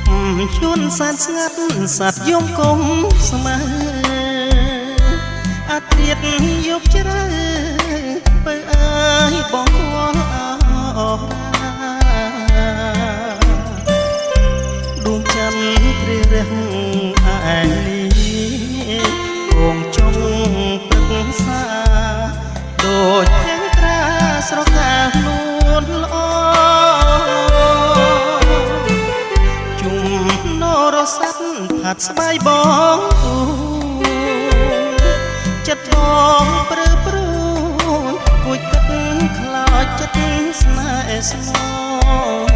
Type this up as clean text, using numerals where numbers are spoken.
ប់យន់សែនស្ងាត់សัตว์យំគុំស្មើអាត្រៀតយប់ជ្រៅបើអើយបងខ្វល់អរដួងច័ន្ទព្រារះឯនេះគងចុងព្រឹក្សាដូចទាំងត្រាស្រកាលួនល្អជុំនរស័ព្ទផាត់ស្បាយបងចិត្តបងព្រឺព្រួនគួចទឹកខ្លោចចិត្តស្នេហ៍ស្មោ